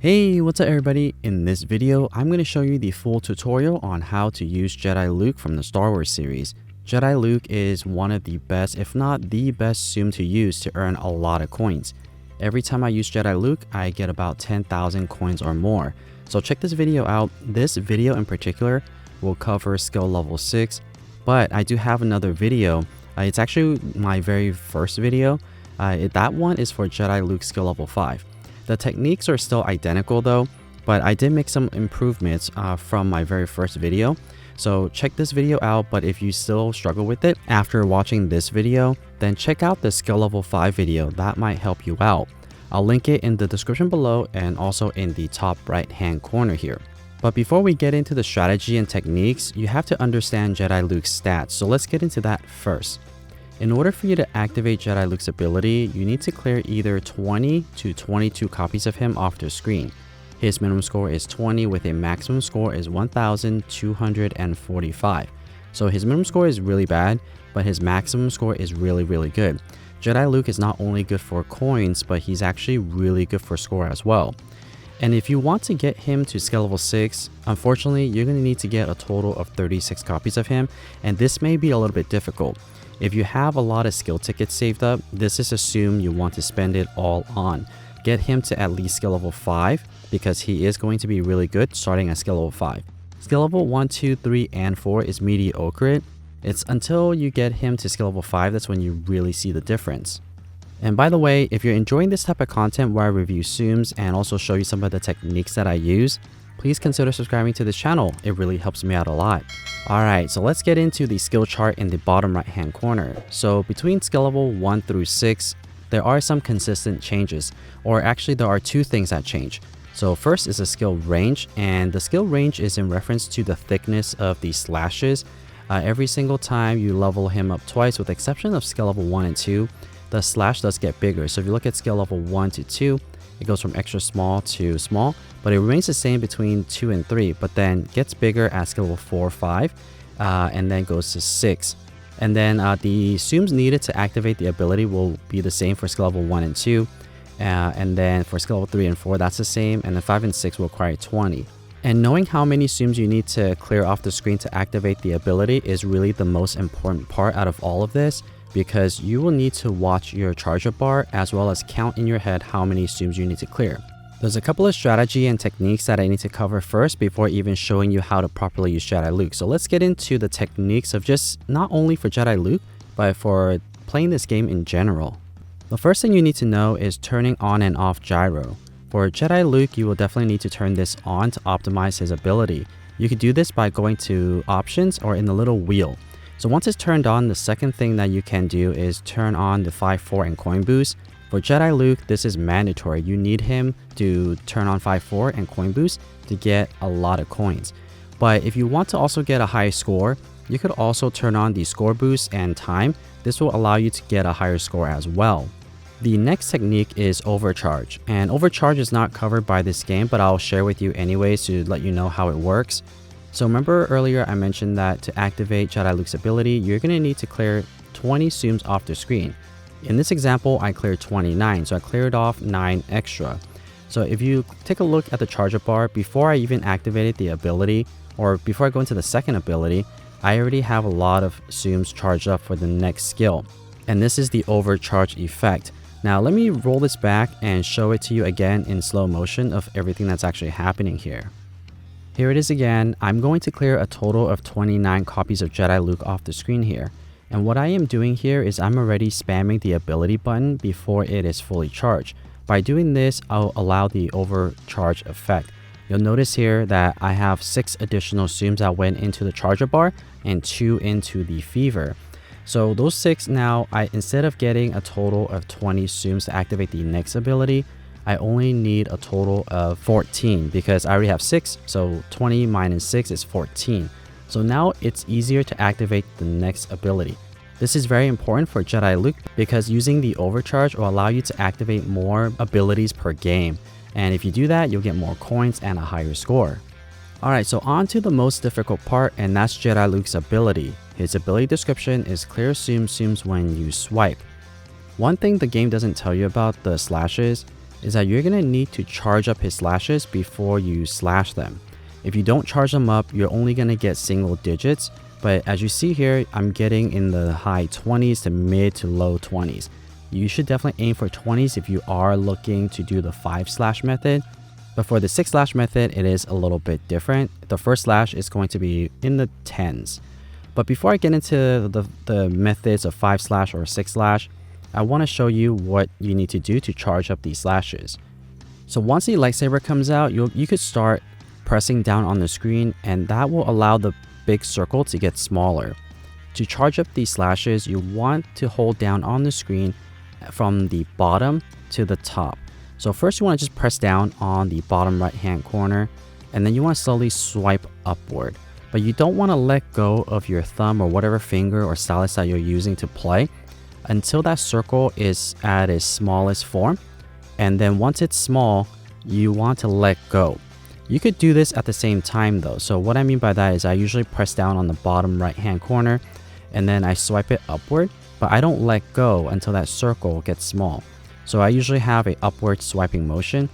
Hey, what's up everybody? In this video, I'm going to show you the full tutorial on how to use Jedi Luke from the Star Wars series. Jedi Luke is one of the best, if not the best Tsum to use to earn a lot of coins. Every time I use Jedi Luke, I get about 10,000 coins or more. So check this video out. This video in particular will cover skill level 6, but I do have another video. It's actually my very first video. That one is for Jedi Luke skill level 5. The techniques are still identical though, but I did make some improvements from my very first video. So check this video out, but if you still struggle with it after watching this video, then check out the skill level 5 video. That might help you out. I'll link it in the description below and also in the top right hand corner here. But before we get into the strategy and techniques, you have to understand Jedi Luke's stats. So let's get into that first. In order for you to activate Jedi Luke's ability, you need to clear either 20 to 22 copies of him off the screen. His minimum score is 20 with a maximum score is 1,245. So his minimum score is really bad, but his maximum score is really good. Jedi Luke is not only good for coins, but he's actually really good for score as well. And if you want to get him to skill level 6, unfortunately, you're going to need to get a total of 36 copies of him, and this may be a little bit difficult. If you have a lot of skill tickets saved up, this is assumed you want to spend it all on. Get him to at least skill level 5 because he is going to be really good starting at skill level 5. Skill level 1, 2, 3, and 4 is mediocre. It's until you get him to skill level 5 that's when you really see the difference. And by the way, if you're enjoying this type of content where I review Tsums and also show you some of the techniques that I use, please consider subscribing to this channel. It really helps me out a lot. Alright, so let's get into the skill chart in the bottom right hand corner. So between skill level 1 through 6, there are some consistent changes, or actually there are two things that change. So first is the skill range, and the skill range is in reference to the thickness of the slashes. Every single time you level him up twice, with the exception of skill level 1 and 2, the slash does get bigger. So if you look at skill level 1 to 2, it goes from extra small to small, but it remains the same between 2 and 3, but then gets bigger at skill level 4 or 5, and then goes to 6. And then the Tsums needed to activate the ability will be the same for skill level 1 and 2, and then for skill level 3 and 4, that's the same, and then 5 and 6 will require 20. And knowing how many Tsums you need to clear off the screen to activate the ability is really the most important part out of all of this, because you will need to watch your charger bar as well as count in your head how many Tsums you need to clear. There's a couple of strategy and techniques that I need to cover first before even showing you how to properly use Jedi Luke. So let's get into the techniques of just not only for Jedi Luke, but for playing this game in general. The first thing you need to know is turning on and off gyro. For Jedi Luke, you will definitely need to turn this on to optimize his ability. You could do this by going to options or in the little wheel. So once it's turned on, the second thing that you can do is turn on the 5-4 and coin boost. For Jedi Luke, this is mandatory. You need him to turn on 5-4 and coin boost to get a lot of coins. But if you want to also get a high score, you could also turn on the score boost and time. This will allow you to get a higher score as well. The next technique is Overcharge. And Overcharge is not covered by this game, but I'll share with you anyways to let you know how it works. So remember earlier I mentioned that to activate Jedi Luke's ability, you're going to need to clear 20 Tsums off the screen. In this example, I cleared 29, so I cleared off 9 extra. So if you take a look at the charger bar, before I even activated the ability, or before I go into the second ability, I already have a lot of Tsums charged up for the next skill. And this is the Overcharge effect. Now let me roll this back and show it to you again in slow motion of everything that's actually happening here. Here it is again. I'm going to clear a total of 29 copies of Jedi Luke off the screen here. And what I am doing here is I'm already spamming the ability button before it is fully charged. By doing this, I'll allow the overcharge effect. You'll notice here that I have 6 additional Tsums that went into the charger bar and 2 into the fever. So those 6 now, instead of getting a total of 20 Tsums to activate the next ability, I only need a total of 14 because I already have 6, so 20 minus 6 is 14. So now it's easier to activate the next ability. This is very important for Jedi Luke because using the Overcharge will allow you to activate more abilities per game. And if you do that, you'll get more coins and a higher score. Alright, so on to the most difficult part, and that's Jedi Luke's ability. His ability description is clear Tsums when you swipe. One thing the game doesn't tell you about the slashes is that you're going to need to charge up his slashes before you slash them. If you don't charge them up, you're only going to get single digits, but as you see here, I'm getting in the high 20s to mid to low 20s. You should definitely aim for 20s if you are looking to do the 5 slash method. But for the 6 slash method, it is a little bit different. The first slash is going to be in the 10s. But before I get into the methods of 5 slash or 6 slash, I want to show you what you need to do to charge up these slashes. So once the lightsaber comes out, you could start pressing down on the screen, and that will allow the big circle to get smaller. To charge up these slashes, you want to hold down on the screen from the bottom to the top. So first you want to just press down on the bottom right hand corner, and then you want to slowly swipe upward. But you don't want to let go of your thumb or whatever finger or stylus that you're using to play until that circle is at its smallest form. And then once it's small, you want to let go. You could do this at the same time though. So what I mean by that is I usually press down on the bottom right hand corner and then I swipe it upward, but I don't let go until that circle gets small. So I usually have a upward swiping motion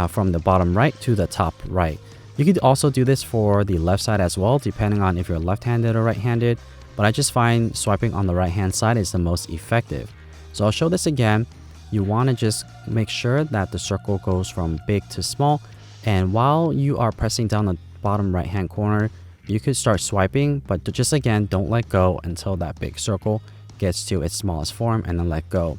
from the bottom right to the top right. You could also do this for the left side as well, depending on if you're left-handed or right-handed, but I just find swiping on the right-hand side is the most effective. So I'll show this again. You want to just make sure that the circle goes from big to small, and while you are pressing down the bottom right-hand corner, you could start swiping, but just again, don't let go until that big circle gets to its smallest form and then let go.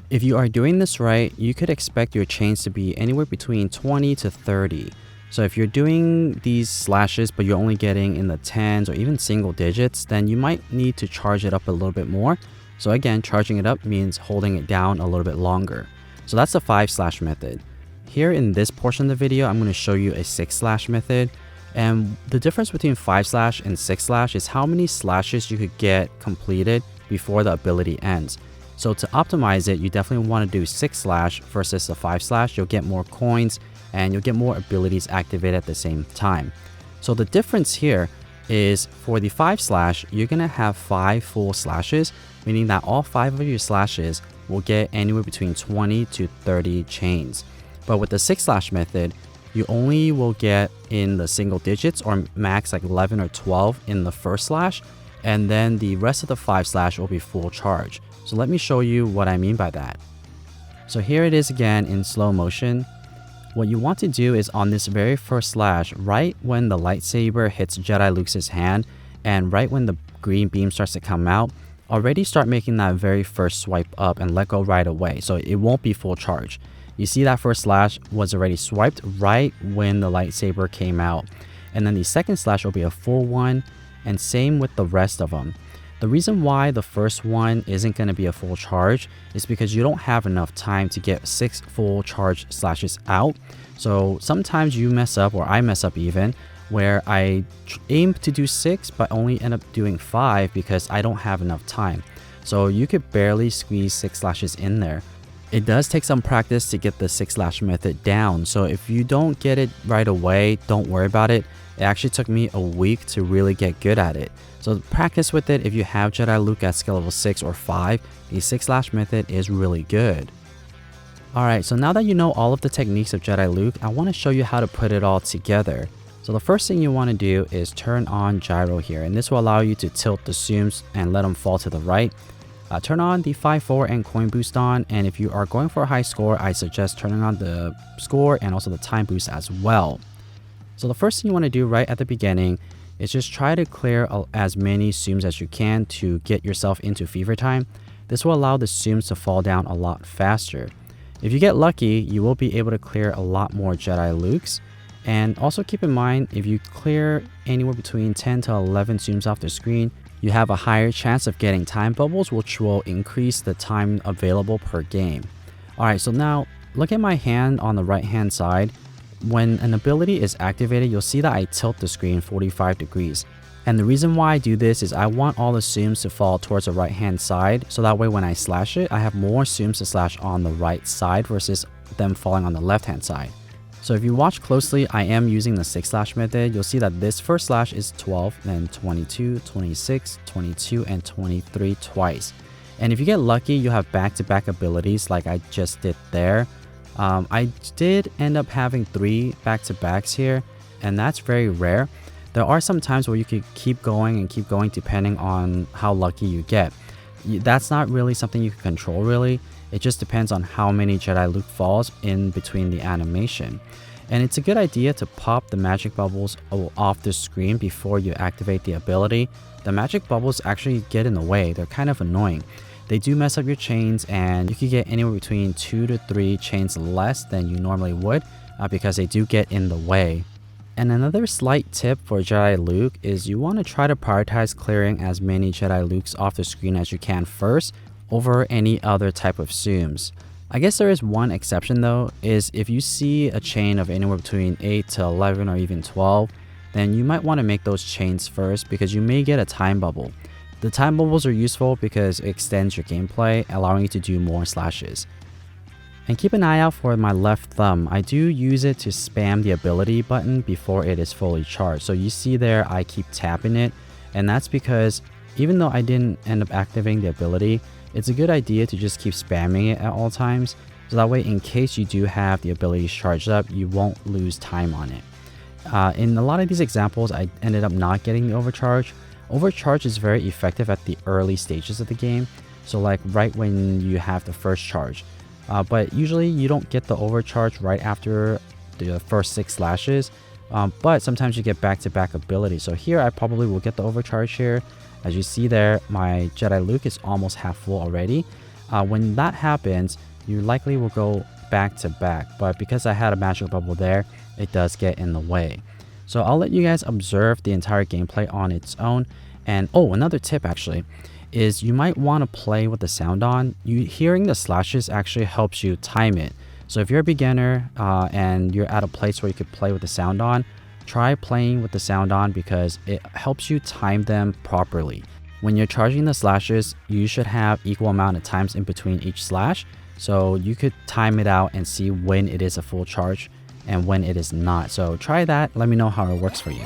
If you are doing this right, you could expect your chains to be anywhere between 20 to 30. So if you're doing these slashes, but you're only getting in the 10s or even single digits, then you might need to charge it up a little bit more. So again, charging it up means holding it down a little bit longer. So that's the 5 slash method. Here in this portion of the video, I'm going to show you a 6 slash method. And the difference between 5 slash and 6 slash is how many slashes you could get completed before the ability ends. So to optimize it, you definitely want to do 6 slash versus the 5 slash. You'll get more coins and you'll get more abilities activated at the same time. So the difference here is for the 5 slash, you're going to have 5 full slashes, meaning that all 5 of your slashes will get anywhere between 20 to 30 chains. But with the 6 slash method, you only will get in the single digits or max like 11 or 12 in the first slash, and then the rest of the 5 slash will be full charge. So let me show you what I mean by that. So here it is again in slow motion. What you want to do is on this very first slash, right when the lightsaber hits Jedi Luke's hand and right when the green beam starts to come out, already start making that very first swipe up and let go right away. So it won't be full charge. You see that first slash was already swiped right when the lightsaber came out. And then the second slash will be a full one, and same with the rest of them. The reason why the first one isn't going to be a full charge is because you don't have enough time to get 6 full charge slashes out. So sometimes you mess up, or I mess up even, where I aim to do 6 but only end up doing 5 because I don't have enough time. So you could barely squeeze 6 slashes in there. It does take some practice to get the 6 slash method down. So if you don't get it right away, don't worry about it. It actually took me a week to really get good at it. So practice with it. If you have Jedi Luke at skill level 6 or 5, the 6 slash method is really good. Alright, so now that you know all of the techniques of Jedi Luke, I want to show you how to put it all together. So the first thing you want to do is turn on gyro here, and this will allow you to tilt the Tsums and let them fall to the right. Turn on the 5-4 and coin boost on, and if you are going for a high score, I suggest turning on the score and also the time boost as well. So the first thing you want to do right at the beginning is just try to clear as many Tsums as you can to get yourself into fever time. This will allow the Tsums to fall down a lot faster. If you get lucky, you will be able to clear a lot more Jedi Lukes. And also keep in mind, if you clear anywhere between 10 to 11 Tsums off the screen, you have a higher chance of getting time bubbles, which will increase the time available per game. Alright, so now look at my hand on the right hand side. When an ability is activated, you'll see that I tilt the screen 45 degrees. And the reason why I do this is I want all the Tsums to fall towards the right hand side, so that way when I slash it, I have more Tsums to slash on the right side versus them falling on the left hand side. So if you watch closely, I am using the 6 slash method. You'll see that this first slash is 12, then 22, 26, 22, and 23 twice. And if you get lucky, you have back-to-back abilities like I just did there. I did end up having 3 back-to-backs here, and that's very rare. There are some times where you could keep going and keep going depending on how lucky you get. That's not really something you can control really. It just depends on how many Jedi Luke falls in between the animation. And it's a good idea to pop the magic bubbles off the screen before you activate the ability. The magic bubbles actually get in the way. They're kind of annoying. They do mess up your chains, and you could get anywhere between 2 to 3 chains less than you normally would because they do get in the way. And another slight tip for Jedi Luke is you want to try to prioritize clearing as many Jedi Lukes off the screen as you can first over any other type of Tsums. I guess there is one exception though, is if you see a chain of anywhere between 8 to 11 or even 12, then you might want to make those chains first because you may get a time bubble. The time bubbles are useful because it extends your gameplay, allowing you to do more slashes. And keep an eye out for my left thumb. I do use it to spam the ability button before it is fully charged. So you see there, I keep tapping it. And that's because even though I didn't end up activating the ability, it's a good idea to just keep spamming it at all times. So that way, in case you do have the ability charged up, you won't lose time on it. In a lot of these examples, I ended up not getting the overcharge. Overcharge is very effective at the early stages of the game. So like right when you have the first charge. But usually you don't get the overcharge right after the first 6 slashes, but sometimes you get back-to-back abilities. So here I probably will get the overcharge here. As you see there, my Jedi Luke is almost half full already. When that happens, you likely will go back-to-back, but because I had a magic bubble there, it does get in the way. So I'll let you guys observe the entire gameplay on its own. And oh, another tip actually is you might want to play with the sound on. Hearing the slashes actually helps you time it. So if you're a beginner and you're at a place where you could play with the sound on, try playing with the sound on because it helps you time them properly. When you're charging the slashes, you should have equal amount of times in between each slash. So you could time it out and see when it is a full charge and when it is not. So try that. Let me know how it works for you.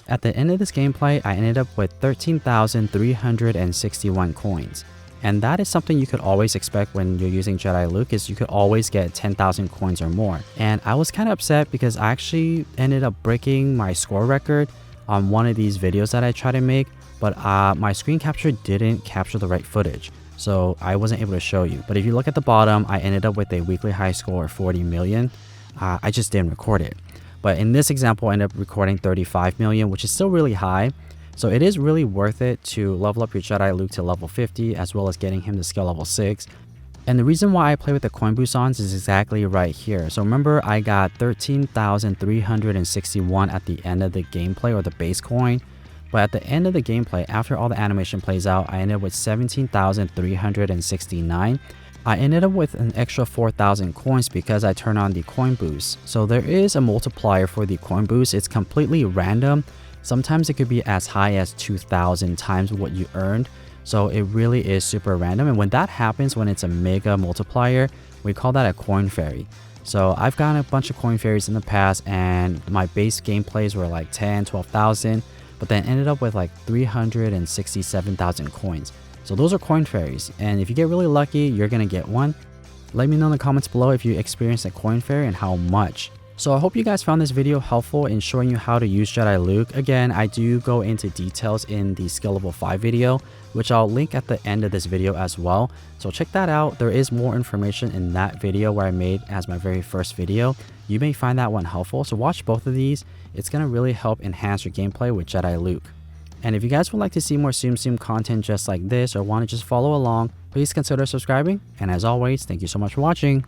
At the end of this gameplay, I ended up with 13,361 coins. And that is something you could always expect when you're using Jedi Luke, is you could always get 10,000 coins or more. And I was kind of upset because I actually ended up breaking my score record on one of these videos that I tried to make, but my screen capture didn't capture the right footage. So I wasn't able to show you. But if you look at the bottom, I ended up with a weekly high score of 40 million. I just didn't record it. But in this example, I ended up recording 35 million, which is still really high. So it is really worth it to level up your Jedi Luke to level 50, as well as getting him to skill level 6. And the reason why I play with the coin boostons is exactly right here. So remember, I got 13,361 at the end of the gameplay, or the base coin. But at the end of the gameplay, after all the animation plays out, I ended up with 17,369. I ended up with an extra 4,000 coins because I turned on the coin boost. So there is a multiplier for the coin boost. It's completely random. Sometimes it could be as high as 2,000 times what you earned. So it really is super random. And when that happens, when it's a mega multiplier, we call that a coin fairy. So I've gotten a bunch of coin fairies in the past and my base gameplays were like 10, 12,000, but then ended up with like 367,000 coins. So those are coin fairies, and if you get really lucky, you're gonna get one. Let me know in the comments below if you experienced a coin fairy and how much. So I hope you guys found this video helpful in showing you how to use Jedi Luke. Again, I do go into details in the skill level 5 video, which I'll link at the end of this video as well. So check that out. There is more information in that video where I made as my very first video. You may find that one helpful, so watch both of these. It's gonna really help enhance your gameplay with Jedi Luke. And if you guys would like to see more Tsum content just like this or want to just follow along, please consider subscribing. And as always, thank you so much for watching.